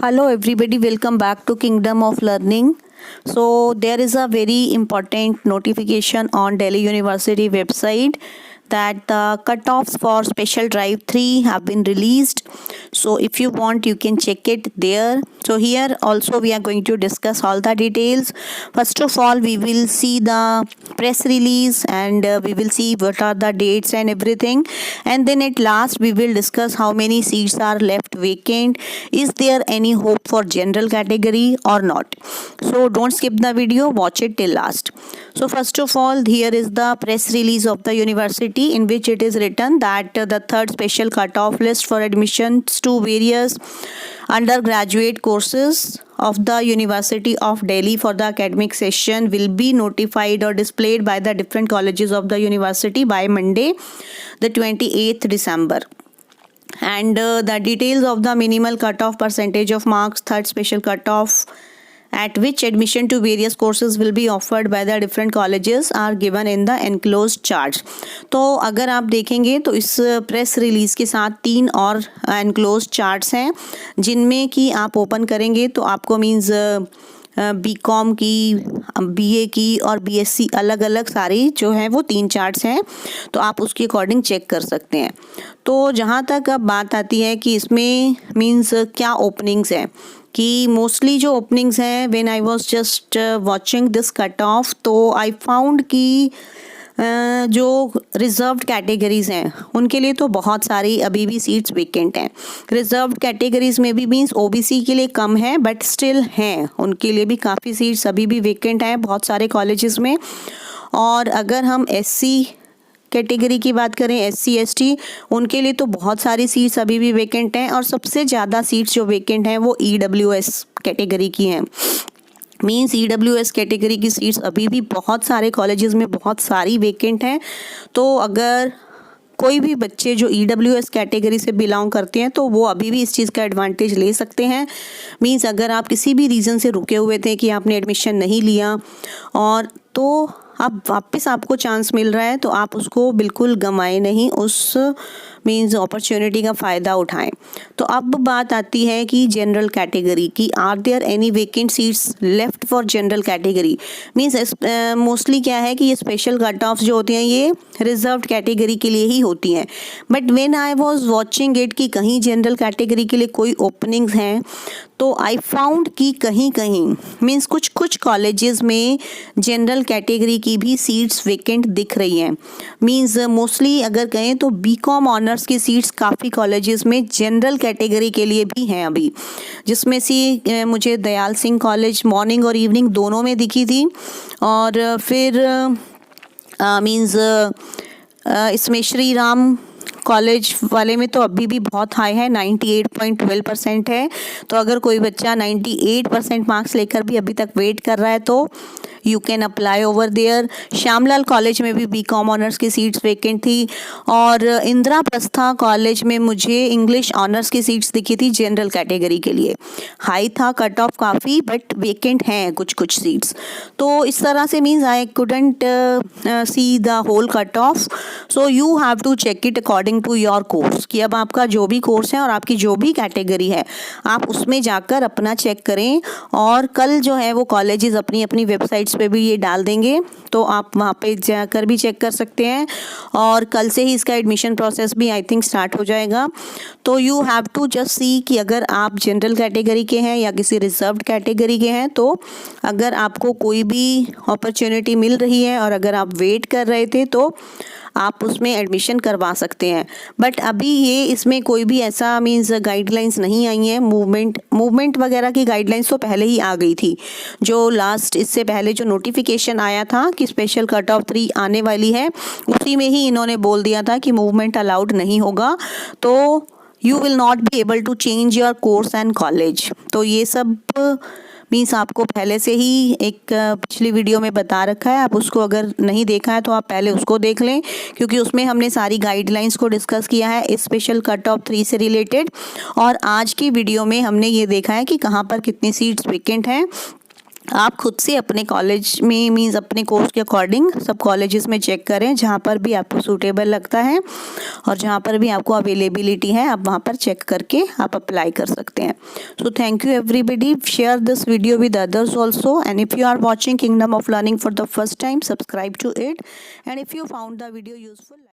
Hello everybody, welcome back to Kingdom of Learning. So there is a very important notification on Delhi University website that the cutoffs for special drive 3 have been released. So if you want, you can check it there. So here also we are going to discuss all the details. First of all, we will see the press release and we will see what are the dates and everything, and then at last we will discuss how many seats are left vacant. Is there any hope for general category or not? So don't skip the video, watch it till last. So first of all, here is the press release of the university in which it is written that the third special cutoff list for admissions to various undergraduate courses of the University of Delhi for the academic session will be notified or displayed by the different colleges of the university by Monday, the 28th December. And the details of the minimal cutoff, percentage of marks, third special cutoff at which admission to various courses will be offered by the different colleges are given in the enclosed charts. तो अगर आप देखेंगे तो इस press release के साथ 3 और enclosed charts हैं जिनमें कि आप ओपन करेंगे तो आपको मीन्स बीकॉम की, बीए की और बीएससी अलग अलग सारी जो है वो 3 चार्ट्स हैं, तो आप उसके अकॉर्डिंग चेक कर सकते हैं. तो जहाँ तक अब बात आती है कि इसमें मीन्स क्या ओपनिंग्स हैं, कि मोस्टली जो ओपनिंग्स हैं when I was just watching this cut off, तो आई फाउंड कि जो रिज़र्व्ड कैटेगरीज़ हैं उनके लिए तो बहुत सारी अभी भी सीट्स वेकेंट हैं. रिज़र्व्ड कैटेगरीज़ में भी मीन्स ओबीसी के लिए कम है बट स्टिल हैं, उनके लिए भी काफ़ी सीट्स अभी भी वेकेंट हैं बहुत सारे कॉलेजेस में. और अगर हम एससी कैटेगरी की बात करें, एससी एसटी, उनके लिए तो बहुत सारी सीट्स अभी भी वेकेंट हैं और सबसे ज़्यादा सीट्स जो वेकेंट हैं वो ईडब्ल्यूएस कैटेगरी की हैं. मीन्स ईडब्ल्यूएस कैटेगरी की सीट्स अभी भी बहुत सारे कॉलेजेस में बहुत सारी वेकेंट हैं. तो अगर कोई भी बच्चे जो ईडब्ल्यूएस कैटेगरी से बिलोंग करते हैं तो वो अभी भी इस चीज़ का एडवांटेज ले सकते हैं. मीन्स अगर आप किसी भी रीज़न से रुके हुए थे कि आपने एडमिशन नहीं लिया और तो अब वापस आपको चांस मिल रहा है तो आप उसको बिल्कुल गंवाएं नहीं, उस मीन्स अपॉर्चुनिटी का फ़ायदा उठाएं. तो अब बात आती है कि जनरल कैटेगरी की, are there any vacant seats left for general category. Means mostly क्या है कि ये स्पेशल कट ऑफ्स जो होती हैं ये रिजर्व्ड कैटेगरी के लिए ही होती हैं. But when I was watching it कि कहीं जनरल कैटेगरी के लिए कोई ओपनिंग्स हैं तो आई फाउंड कि कहीं कहीं मीन्स कुछ कुछ कॉलेजेस में जनरल कैटेगरी की भी सीट्स वेकेंट दिख रही हैं. मीन्स मोस्टली अगर कहें तो बीकॉम ऑनर्स की सीट्स काफ़ी कॉलेजेस में जनरल कैटेगरी के लिए भी हैं अभी, जिसमें से मुझे दयाल सिंह कॉलेज मॉर्निंग और इवनिंग दोनों में दिखी थी. और फिर मीन्स इसमें श्री राम कॉलेज वाले में तो अभी भी बहुत हाई है, 98.12% है. तो अगर कोई बच्चा 98% मार्क्स लेकर भी अभी तक वेट कर रहा है तो you can apply over there. Shyamlal college में भी बीकॉम ऑनर्स की सीट्स वेकेंट थी. और इंद्रप्रस्था कॉलेज में मुझे इंग्लिश ऑनर्स की सीट्स दिखी थी जनरल कैटेगरी के लिए. हाई था कट ऑफ काफ़ी बट वेकेंट हैं कुछ कुछ सीट्स. तो इस तरह से means I couldn't see the whole cut off. So you have to check it according to your course, कि अब आपका जो भी कोर्स है और आपकी जो भी कैटेगरी है आप उसमें जाकर अपना चेक करें. और कल जो है वो कॉलेजेस अपनी अपनी वेबसाइट्स पे भी ये डाल देंगे तो आप वहाँ पे जाकर भी चेक कर सकते हैं. और कल से ही इसका एडमिशन प्रोसेस भी आई थिंक स्टार्ट हो जाएगा. तो you have to just see कि अगर आप जनरल कैटेगरी के हैं या किसी रिजर्व्ड कैटेगरी के हैं तो अगर आपको कोई भी अपॉर्चुनिटी मिल रही है और अगर आप वेट कर रहे थे तो आप उसमें एडमिशन करवा सकते हैं. बट अभी ये इसमें कोई भी ऐसा मीन्स गाइडलाइंस नहीं आई हैं. मूवमेंट वगैरह की गाइडलाइंस तो पहले ही आ गई थी. जो लास्ट इससे पहले जो नोटिफिकेशन आया था कि स्पेशल कट ऑफ 3 आने वाली है, उसी में ही इन्होंने बोल दिया था कि मूवमेंट अलाउड नहीं होगा. तो you will not be able to change your course and college. तो ये सब मीन्स आपको पहले से ही एक पिछली वीडियो में बता रखा है. आप उसको अगर नहीं देखा है तो आप पहले उसको देख लें, क्योंकि उसमें हमने सारी गाइडलाइंस को डिस्कस किया है इस स्पेशल कट ऑफ 3 से रिलेटेड. और आज की वीडियो में हमने ये देखा है कि कहाँ पर कितनी सीट्स वेकेंट हैं आप खुद से अपने कॉलेज में मीन्स अपने कोर्स के अकॉर्डिंग सब कॉलेजेस में चेक करें, जहाँ पर भी आपको सूटेबल लगता है और जहाँ पर भी आपको अवेलेबिलिटी है आप वहाँ पर चेक करके आप अप्लाई कर सकते हैं। So thank you everybody, share this video with others also, and if you are watching Kingdom of Learning for the first time, subscribe to it, and if you found the video useful